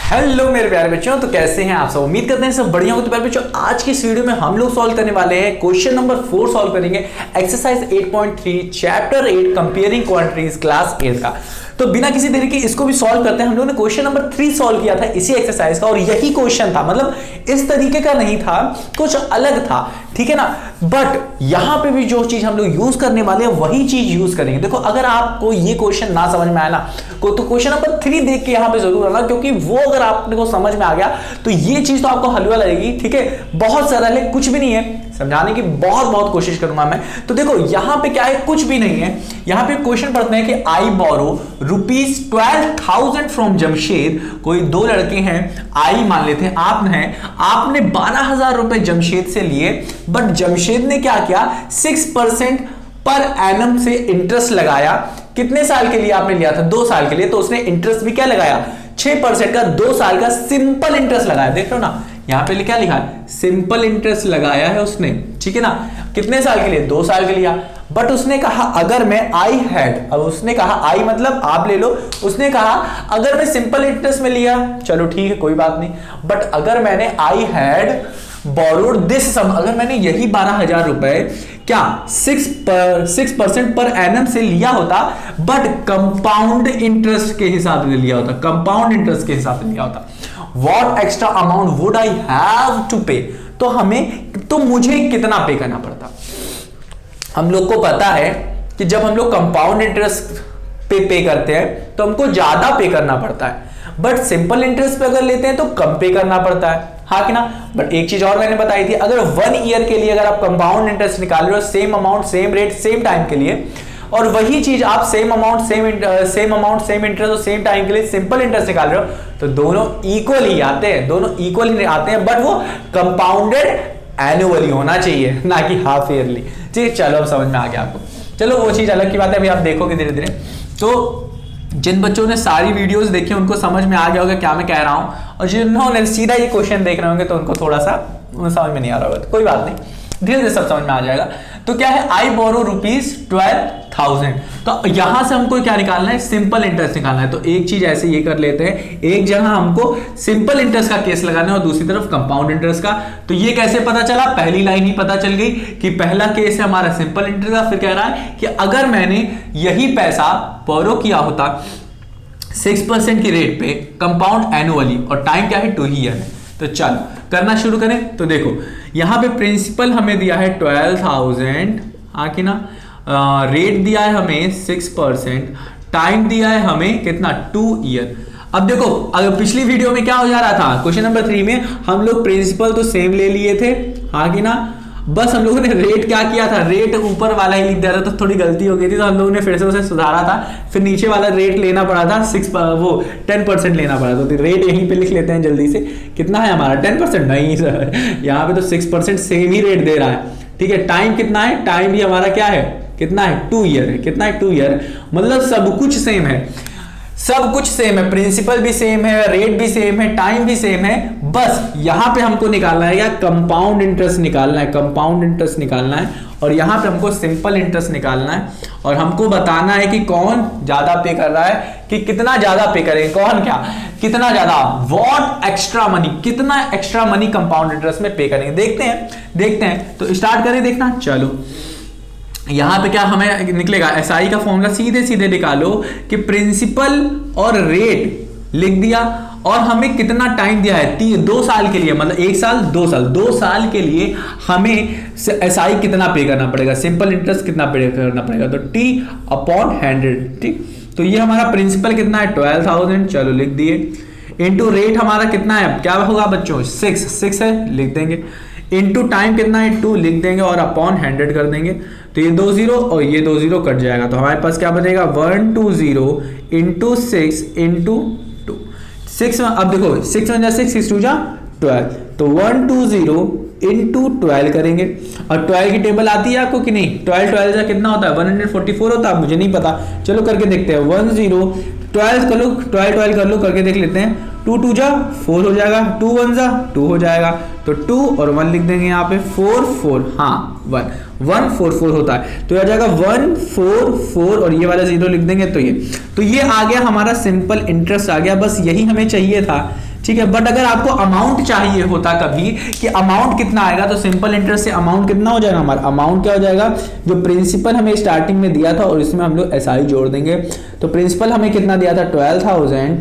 Hello मेरे प्यारे बच्चों, तो कैसे हैं आप सब। उम्मीद करते हैं सब बढ़िया हो। तो प्यारे बच्चों, आज की इस वीडियो में हम लोग सॉल्व करने वाले हैं क्वेश्चन नंबर 4 सॉल्व करेंगे exercise 8.3 chapter 8 comparing quantities class 8 का। तो बिना किसी देरी के इसको भी सॉल्व करते हैं। हम लोगों ने क्वेश्चन नंबर 3 सॉल्व किया था इसी एक्सरसाइज का, और यही क्वेश्चन था, मतलब इस तरीके का नहीं था, कुछ अलग था, ठीक है ना। बट यहां पे भी जो चीज हम लोग यूज करने वाले हैं वही चीज यूज करेंगे। देखो, अगर आपको ये क्वेश्चन ना समझ में आया ना तो क्वेश्चन नंबर 3 देख के यहां पे जरूर आना, क्योंकि वो अगर आपने को समझ में आ गया तो ये चीज तो आपको हलवा लगेगी, ठीक है। बहुत सरल है, कुछ भी नहीं है, समझाने की बहुत कोशिश करूंगा मैं। तो देखो यहां पे क्या है, कुछ भी नहीं है। यहां पे क्वेश्चन पढ़ते हैं कि आई बोरो ₹12,000 फ्रॉम जमशेद। कोई दो लड़के हैं, आई मान लेते हैं, आपने 12,000 रुपए जमशेद से लिए, बट जमशेद ने क्या किया, 6% पर एनम से इंटरेस्ट लगाया। कितने साल के लिए आपने लिया था? 2 साल के लिए। तो उसने इंटरेस्ट भी क्या लगाया, 6% का 2 साल का सिंपल इंटरेस्ट लगाया। देख लो ना, यहां पे क्या लिखा है, सिंपल इंटरेस्ट लगाया है उसने, ठीक है ना। कितने साल के लिए? 2 साल के लिए। बट उसने कहा अगर मैं आई हैड, अब उसने कहा आई मतलब आप ले लो, उसने कहा अगर मैं सिंपल इंटरेस्ट में लिया, चलो ठीक है कोई बात नहीं, बट अगर मैंने आई हैड बोरोड दिस सम, अगर मैंने यही 12,000 रुपए क्या 6% पर एनम से लिया होता, बट कंपाउंड इंटरेस्ट के हिसाब से लिया होता, कंपाउंड इंटरेस्ट के हिसाब से लिया होता, what extra amount would I have to pay, तो मुझे कितना पे करना पड़ता। हम लोग को पता है कि जब हम लोग कंपाउंड इंटरेस्ट पे करते हैं तो हमको ज्यादा पे करना पड़ता है, बट सिंपल इंटरेस्ट पे अगर लेते हैं तो कम पे करना पड़ता है, हाँ कि ना। बट एक चीज और मैंने बताई थी, अगर 1 ईयर के लिए अगर आप कंपाउंड इंटरेस्ट निकाल रहे हो, same amount same rate same time के लिए, और वही चीज आप सेम अमाउंट सेम इंटरेस्ट और सेम टाइम के लिए सिंपल इंटरेस्ट निकाल रहे हो, तो दोनों इक्वल ही आते हैं, बट वो कंपाउंडेड एनुअली होना चाहिए, ना कि हाफ ईयरली। ठीक है, चलो अब समझ में आ गया आपको। चलो वो चीज अलग की बात है, अभी आप देखोगे धीरे धीरे। तो जिन बच्चों ने सारी वीडियोस देखी उनको समझ में आ गया होगा क्या मैं कह रहा हूं, और जिन्होंने सीधा ये क्वेश्चन देख रहे होंगे तो उनको थोड़ा सा समझ में नहीं आ रहा होगा, तो कोई बात नहीं, धीरे धीरे सब समझ में आ जाएगा। तो क्या है, आई बोरो ₹12,000। तो यहां से हमको क्या निकालना है, सिंपल इंटरेस्ट निकालना है। तो एक चीज ऐसे ये कर लेते हैं, एक जगह हमको सिंपल इंटरेस्ट का केस लगाना है और दूसरी तरफ कंपाउंड इंटरेस्ट का। तो ये कैसे पता चला, पहली लाइन ही पता चल गई कि पहला केस है हमारा सिंपल इंटरेस्ट का। फिर कह रहा है कि अगर मैंने यही पैसा बोरो किया होता 6% की रेट पे, कंपाउंड एनुअली, और टाइम क्या है 2 ईयर है। तो चलो करना शुरू करें। तो देखो यहां पे प्रिंसिपल हमें दिया है 12,000, हाँ कि ना, रेट दिया है हमें 6%, टाइम दिया है हमें कितना, 2 ईयर। अब देखो, अगर पिछली वीडियो में क्या हो जा रहा था, क्वेश्चन नंबर 3 में हम लोग प्रिंसिपल तो सेम ले लिए थे, हाँ कि ना, बस हम लोगों ने रेट क्या किया था, रेट ऊपर वाला ही लिख दिया था, तो थोड़ी गलती हो गई थी, तो हम लोगों ने फिर से उसे सुधारा था। फिर नीचे वाला रेट लेना पड़ा था 10% लेना पड़ा था। तो रेट यहीं पे लिख लेते हैं जल्दी से, कितना है हमारा 10%, नहीं सर, यहाँ पे तो 6% सेम ही रेट दे रहा है, ठीक है। टाइम कितना है, टाइम भी हमारा क्या है, कितना है, 2 ईयर है। कितना है, 2 ईयर, मतलब सब कुछ सेम है, सब कुछ सेम है, प्रिंसिपल भी सेम है, रेट भी सेम है, टाइम भी सेम है। बस यहां पे हमको निकालना है या कंपाउंड इंटरेस्ट निकालना है, कंपाउंड इंटरेस्ट निकालना है, और यहां पे हमको सिंपल इंटरेस्ट निकालना है, और हमको बताना है कि कौन ज्यादा पे कर रहा है, कि कितना ज्यादा पे करें, कौन क्या कितना ज्यादा, व्हाट एक्स्ट्रा मनी, कितना एक्स्ट्रा मनी कंपाउंड इंटरेस्ट में पे करेंगे। देखते हैं। तो स्टार्ट करें देखना। चलो यहां पे क्या हमें निकलेगा, एसआई का फॉर्मूला सीधे निकालो कि प्रिंसिपल और रेट लिख दिया, और हमें कितना टाइम दिया है, 2 साल के लिए, मतलब 1 साल 2 साल, 2 साल के लिए हमें एसआई कितना पे करना पड़ेगा, सिंपल इंटरेस्ट कितना पे करना पड़ेगा, तो T/100, ठीक। तो ये हमारा प्रिंसिपल कितना है 12,000, चलो लिख दिए, इंटू रेट हमारा कितना है, क्या होगा बच्चों, 6 है, लिख देंगे, इंटू टाइम कितना है 2 लिख देंगे, और अपॉन 100 कर देंगे। तो ये 2 0 और ये 2 0 कट जाएगा, तो हमारे पास क्या बनेगा, 120 इंटू 6 इंटू 2, 6 में, अब देखो 6 में 6 2 12, तो 120 इंटू 12 करेंगे। और 12 की टेबल आती है आपको कि नहीं, 12 कितना होता है, 144 होता है, मुझे नहीं पता, चलो करके देखते हैं। 12 कर लो, करके देख लेते हैं। 2 2 4 हो जाएगा, 2 1 2 हो जाएगा, तो 2 और 1 लिख देंगे यहाँ पे, 4 4, हाँ 144 होता है, तो आ जाएगा 144, और ये वाला 0 लिख देंगे, तो ये आ गया हमारा सिंपल इंटरेस्ट आ गया। बस यही हमें चाहिए था, ठीक है। बट अगर आपको अमाउंट चाहिए होता कभी कि अमाउंट कितना आएगा, तो सिंपल इंटरेस्ट से अमाउंट कितना हो जाएगा हमारा, अमाउंट क्या हो जाएगा, जो प्रिंसिपल हमें स्टार्टिंग में दिया था और इसमें हम लोग एसआई जोड़ देंगे। तो प्रिंसिपल हमें कितना दिया था 12,000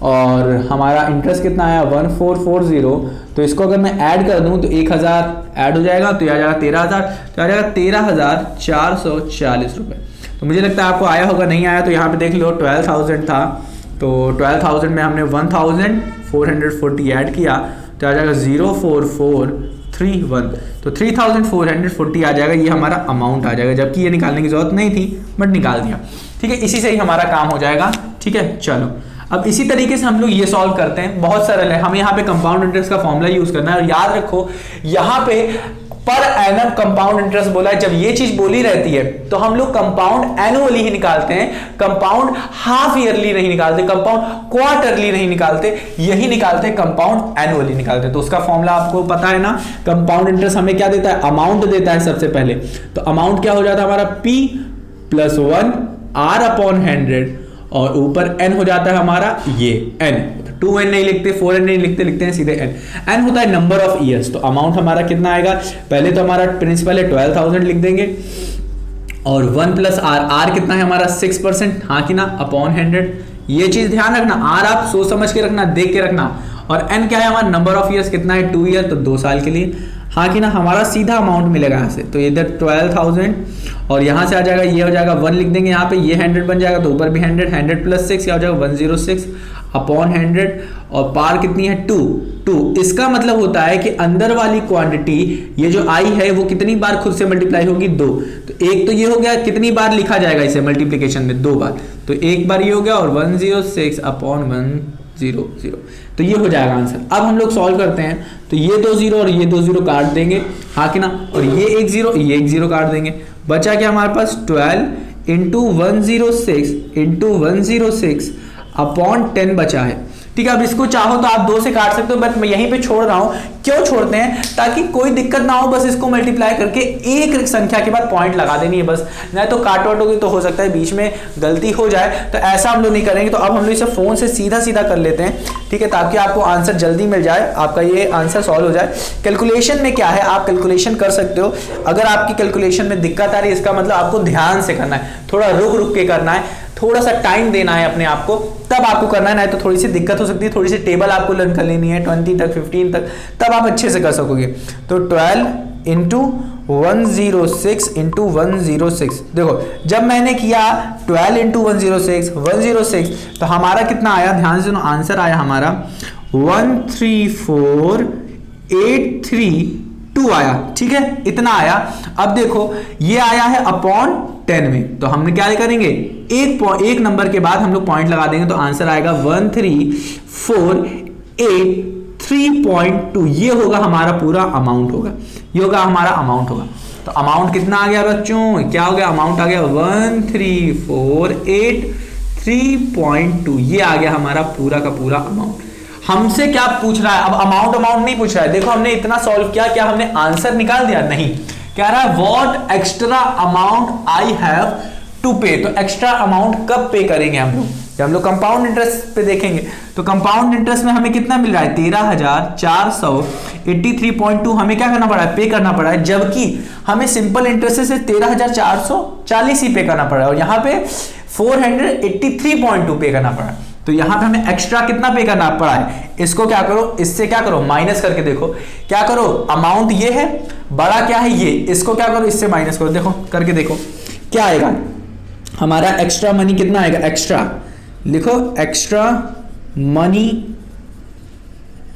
और हमारा इंटरेस्ट कितना आया 1440। तो इसको अगर मैं ऐड कर दूं तो 1000 ऐड हो जाएगा, तो आ जाएगा 13,000, तो आ जाएगा 13,440 रुपए। तो मुझे लगता है आपको आया होगा, नहीं आया तो यहाँ पे देख लो 12,000 था, तो 12,000 में हमने 1,440 ऐड किया, तो आ जाएगा 04431, तो 3,440 आ जाएगा, ये हमारा अमाउंट आ जाएगा, जबकि ये निकालने की जरूरत नहीं थी बट निकाल दिया। ठीक है, इसी से ही हमारा काम हो जाएगा। ठीक है, चलो अब इसी तरीके से हम लोग ये सॉल्व करते हैं, बहुत सरल है। हमें यहाँ पे कंपाउंड इंटरेस्ट का फॉर्मूला यूज करना है, और याद रखो यहाँ पे पर एनम कंपाउंड इंटरेस्ट बोला है। जब ये चीज बोली रहती है तो हम लोग कंपाउंड एनुअली ही निकालते हैं, कंपाउंड हाफ ईयरली नहीं निकालते, कंपाउंड क्वार्टरली नहीं निकालते, यही निकालते हैं कंपाउंड एनुअली निकालते हैं। तो उसका फॉर्मूला आपको पता है ना, कंपाउंड इंटरेस्ट हमें क्या देता है, अमाउंट देता है सबसे पहले। तो अमाउंट क्या हो जाता है हमारा P + 1 R/100 और ऊपर n हो जाता है हमारा ये n, 2n नहीं लिखते, 4n नहीं लिखते, लिखते हैं सीधे n। n होता है नंबर ऑफ ईयर्स। तो अमाउंट हमारा कितना आएगा, पहले तो हमारा प्रिंसिपल है 12,000 लिख देंगे, और 1 + r, r कितना है हमारा 6%, हाँ कि ना, अपॉन 100। ये चीज ध्यान रखना, r आप सोच समझ के रखना, देख के रखना। और n क्या है हमारा, नंबर ऑफ ईयर्स कितना है 2 ईयर, तो 2 साल के लिए, हाँ कि ना। हमारा सीधा अमाउंट मिलेगा यहाँ से, तो इधर 12,000 और यहाँ से आ जाएगा, ये हो जाएगा 1 लिख देंगे यहाँ पे, ये 100 बन जाएगा, तो ऊपर भी 100, 100 + 6 क्या हो जाएगा 106 अपॉन 100, और पार कितनी है 2। इसका मतलब होता है कि अंदर वाली क्वांटिटी ये जो आई है वो कितनी बार खुद से मल्टीप्लाई होगी, 2। तो एक तो ये हो गया, कितनी बार लिखा जाएगा इसे मल्टीप्लीकेशन में, 2 बार। तो एक बार ये हो गया, और 106 अपॉन 100, तो ये हो जाएगा आंसर। अब हम लोग सॉल्व करते हैं, तो ये 2 0 और ये 2 0 काट देंगे, हाँ कि ना, और ये 1 0 ये 1 0 काट देंगे। बचा क्या हमारे पास 12 × 106 अपॉन 10 बचा है। ठीक है, अब इसको चाहो तो आप 2 से काट सकते हो, बट मैं यहीं पे छोड़ रहा हूं। क्यों छोड़ते हैं, ताकि कोई दिक्कत ना हो, बस इसको मल्टीप्लाई करके एक संख्या के बाद पॉइंट लगा देनी है बस, नहीं तो काट वाटोगे तो हो सकता है बीच में गलती हो जाए, तो ऐसा हम लोग नहीं करेंगे। तो अब हम लोग इसे फोन से सीधा सीधा कर लेते हैं, ठीक है, ताकि आपको आंसर जल्दी मिल जाए, आपका ये आंसर सॉल्व हो जाए। कैलकुलेशन में क्या है, आप कैलकुलेशन कर सकते हो। अगर आपकी कैलकुलेशन में दिक्कत आ रही है, इसका मतलब आपको ध्यान से करना है, थोड़ा रुक रुक के करना है, थोड़ा सा टाइम देना है अपने आप को, तब आपको करना है, नहीं तो थोड़ी सी दिक्कत हो सकती है। थोड़ी सी टेबल आपको लर्न कर लेनी है 20 तक 15 तक, तब आप अच्छे से कर सकोगे। तो 12 × 106 × 106, देखो जब मैंने किया 12 × 106 तो हमारा कितना आया, ध्यान से सुनो, आंसर आया हमारा 134,832 आया। ठीक है, इतना आया। अब देखो ये आया है अपॉन 10 में, तो हमने क्या करेंगे, एक नंबर के बाद हम लोग पॉइंट लगा देंगे, तो आंसर आएगा 134,832। ये होगा हमारा पूरा अमाउंट होगा, ये होगा हमारा अमाउंट होगा। तो अमाउंट कितना आ गया बच्चों, क्या हो गया, अमाउंट आ गया 134,832। ये आ गया हमारा पूरा का पूरा अमाउंट। हमसे क्या पूछ रहा है, अब अमाउंट नहीं पूछ रहा है। देखो हमने इतना सॉल्व किया, क्या हमने आंसर निकाल दिया, नहीं। कह रहा है what extra amount I have to pay. तो एक्स्ट्रा अमाउंट कब पे करेंगे हम लोग, जब हम लोग कंपाउंड इंटरेस्ट पे देखेंगे। तो कंपाउंड इंटरेस्ट में हमें कितना मिल रहा है 13,483.2 हमें क्या करना पड़ा है, पे करना पड़ा है, जबकि हमें सिंपल इंटरेस्ट से 13,440 ही पे करना पड़ा है, और यहाँ पे 483.2 पे करना पड़ा है। तो यहां पे हमें एक्स्ट्रा कितना पे करना पड़ा है, इसको क्या करो, इससे क्या करो, माइनस करके देखो, क्या करो, अमाउंट ये है, बड़ा क्या है ये, इसको क्या करो, इससे माइनस करो, देखो करके देखो क्या आएगा हमारा। एक्स्ट्रा मनी कितना आएगा, एक्स्ट्रा लिखो, एक्स्ट्रा मनी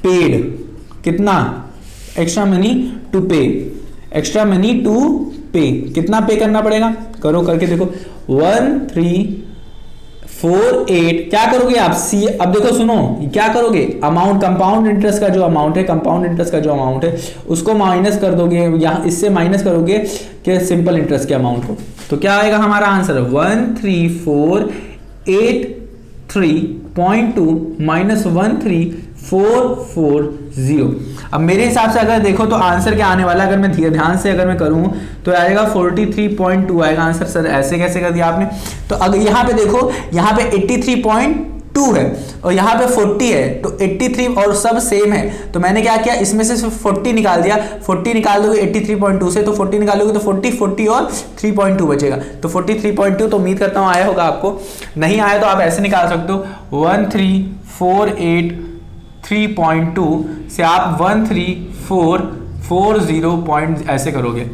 पेड कितना, एक्स्ट्रा मनी टू पे, एक्स्ट्रा मनी टू पे कितना पे करना पड़ेगा, करो करके देखो 1348। क्या करोगे आप, सी, अब देखो सुनो क्या करोगे, अमाउंट कंपाउंड इंटरेस्ट का जो अमाउंट है, कंपाउंड इंटरेस्ट का जो अमाउंट है उसको माइनस कर दोगे, यहां इससे माइनस करोगे कि सिंपल इंटरेस्ट के अमाउंट को, तो क्या आएगा हमारा आंसर 13483.2 माइनस 13440। अब मेरे हिसाब से अगर देखो तो आंसर क्या आने वाला है, अगर मैं ध्यान से अगर मैं करूं तो आएगा 43.2 आएगा आंसर। सर ऐसे कैसे कर दिया आपने, तो अगर यहाँ पे देखो, यहाँ पे 83.2 2 है और यहाँ पे 40 है, तो 83 और सब सेम है, तो मैंने क्या किया, इसमें से सिर्फ 40 निकाल दिया। 40 निकाल दोगे 83.2 से, तो 40 निकालोगे तो 40 और 3.2 बचेगा, तो 43.2। तो उम्मीद करता हूँ आया होगा आपको। नहीं आया तो आप ऐसे निकाल सकते हो, 13483.2 से आप 13440 ऐसे करोगे,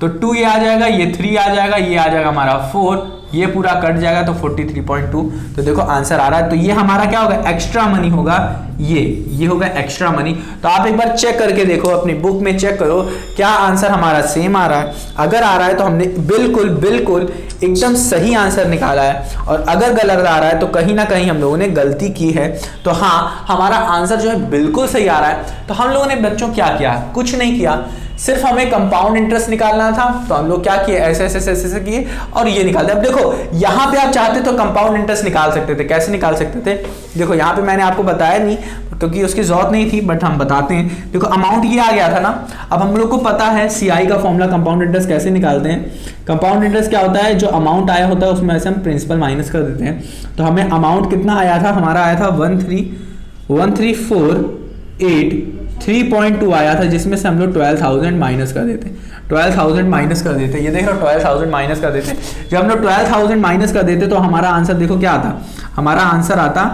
तो 2 ये आ जाएगा, ये 3 आ जाएगा, ये आ जाएगा हमारा 4, ये पूरा कट जाएगा, तो 43.2। तो देखो आंसर आ रहा है। तो ये हमारा क्या होगा, एक्स्ट्रा मनी होगा, ये होगा एक्स्ट्रा मनी। तो आप एक बार चेक करके देखो, अपनी बुक में चेक करो क्या आंसर हमारा सेम आ रहा है। अगर आ रहा है तो हमने बिल्कुल एकदम सही आंसर निकाला है, और अगर गलत आ रहा है तो कहीं ना कहीं हम लोगों ने गलती की है। तो हाँ, हमारा आंसर जो है बिल्कुल सही आ रहा है। तो हम लोगों ने बच्चों क्या किया, कुछ नहीं किया, सिर्फ हमें कंपाउंड इंटरेस्ट निकालना था, तो हम लोग क्या किए, ऐसे किए और ये निकाल दिया। अब देखो यहाँ पे आप चाहते तो कंपाउंड इंटरेस्ट निकाल सकते थे। कैसे निकाल सकते थे, देखो यहाँ पे मैंने आपको बताया नहीं क्योंकि उसकी जरूरत नहीं थी, बट हम बताते हैं। देखो अमाउंट ये आ गया था ना, अब हम लोग को पता है सीआई का फॉर्मूला कंपाउंड इंटरेस्ट कैसे निकालते हैं। कंपाउंड इंटरेस्ट क्या होता है, जो अमाउंट आया होता है उसमें से हम प्रिंसिपल माइनस कर देते हैं। तो हमें अमाउंट कितना आया था, हमारा आया था 13483.2 आया था, जिसमें से हम लोग 12,000 माइनस कर देते, 12,000 माइनस कर देते। ये देख रहे हो 12,000 माइनस कर देते। जब हम लोग 12,000 माइनस कर देते तो हमारा आंसर देखो क्या आता, हमारा आंसर आता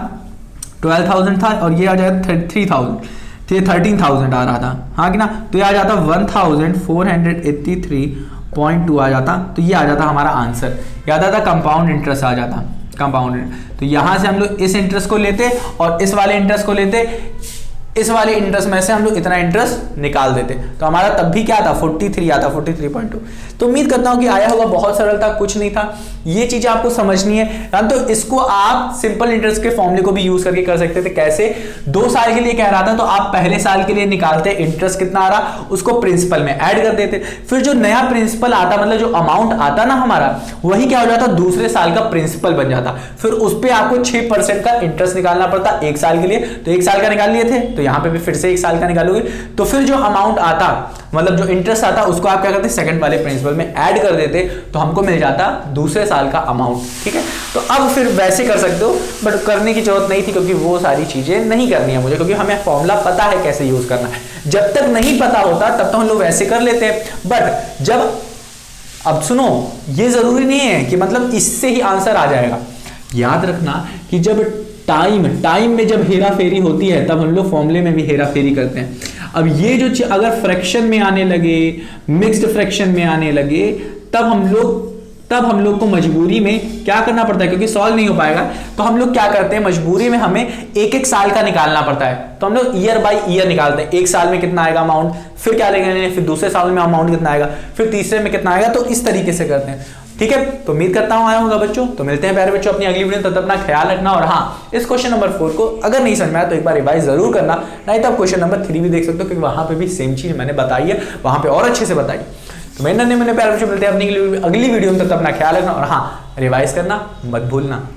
12,000 था और ये आ जाता 3,000, तो ये 13,000 आ रहा था, हाँ कि ना। तो ये आ जाता 1,483.2 आ जाता, तो ये आ जाता हमारा आंसर। याद आता कंपाउंड इंटरेस्ट आ जाता, कंपाउंड। तो यहां से हम लोग इस इंटरेस्ट को लेते और इस वाले इंटरेस्ट को लेते, इस वाले इंटरेस्ट में से हम लोग इतना इंटरेस्ट निकाल देते, तो हमारा तब भी क्या था, 43 आता, 43.2। तो उम्मीद करता हूं कि आया होगा, बहुत सरल था, कुछ नहीं था। ये चीजें आपको समझनी है। तो इसको आप सिंपल इंटरेस्ट के फॉर्मूले को भी यूज करके कर सकते थे। कैसे, 2 साल के लिए कह रहा था तो आप पहले साल के लिए निकालते इंटरेस्ट कितना आ रहा, उसको प्रिंसिपल में ऐड कर देते, फिर जो नया प्रिंसिपल आता, मतलब जो अमाउंट आता ना हमारा, वही क्या हो जाता, दूसरे साल का प्रिंसिपल बन जाता। फिर उस पर आपको 6% का इंटरेस्ट निकालना पड़ता 1 साल के लिए, तो 1 साल का निकाल लिए थे, तो यहाँ पे भी फिर से 1 साल का निकालोगे, तो फिर जो अमाउंट आता, मतलब जो इंटरेस्ट आता, उसको आप क्या करते, सेकंड वाले प्रिंसिपल में ऐड कर देते, तो हमको मिल जाता दूसरे साल का अमाउंट। ठीक है, तो अब फिर वैसे कर सकते हो, बट करने की जरूरत नहीं थी क्योंकि वो सारी चीजें नहीं करनी है मुझे, क्योंकि हमें फॉर्मूला पता है कैसे यूज करना है। जब तक नहीं पता होता तब तो हम लोग वैसे कर लेते हैं, बट जब, अब सुनो, ये जरूरी नहीं है कि मतलब इससे ही आंसर आ जाएगा। याद रखना कि जब टाइम में जब हेरा फेरी होती है तब हम लोग फॉर्मूले में भी हेरा फेरी करते हैं। अब ये जो अगर फ्रैक्शन में आने लगे, मिक्स्ड फ्रैक्शन में आने लगे, तब हम लोग को मजबूरी में क्या करना पड़ता है, क्योंकि सॉल्व नहीं हो पाएगा, तो हम लोग क्या करते हैं, मजबूरी में हमें 1-1 साल का निकालना पड़ता है। तो हम लोग ईयर बाय ईयर निकालते हैं, 1 साल में कितना आएगा अमाउंट, फिर क्या लेंगे, फिर दूसरे साल में अमाउंट कितना आएगा, फिर तीसरे में कितना आएगा, तो इस तरीके से करते हैं। ठीक है, तो उम्मीद करता हूं आया होगा बच्चों। तो मिलते हैं प्यारे बच्चों अपनी अगली वीडियो में, तब तक अपना ख्याल रखना। और हाँ, इस क्वेश्चन नंबर 4 को अगर नहीं समझ में आया तो एक बार रिवाइज जरूर करना, नहीं तो आप क्वेश्चन नंबर 3 भी देख सकते हो, क्योंकि वहां पे भी सेम चीज मैंने बताई है, वहां पे और अच्छे से बताई। तो मैंने प्यारे बच्चों मिलते हैं अपनी अगली वीडियो में, तब तक अपना ख्याल रखना और हाँ, रिवाइज करना मत भूलना।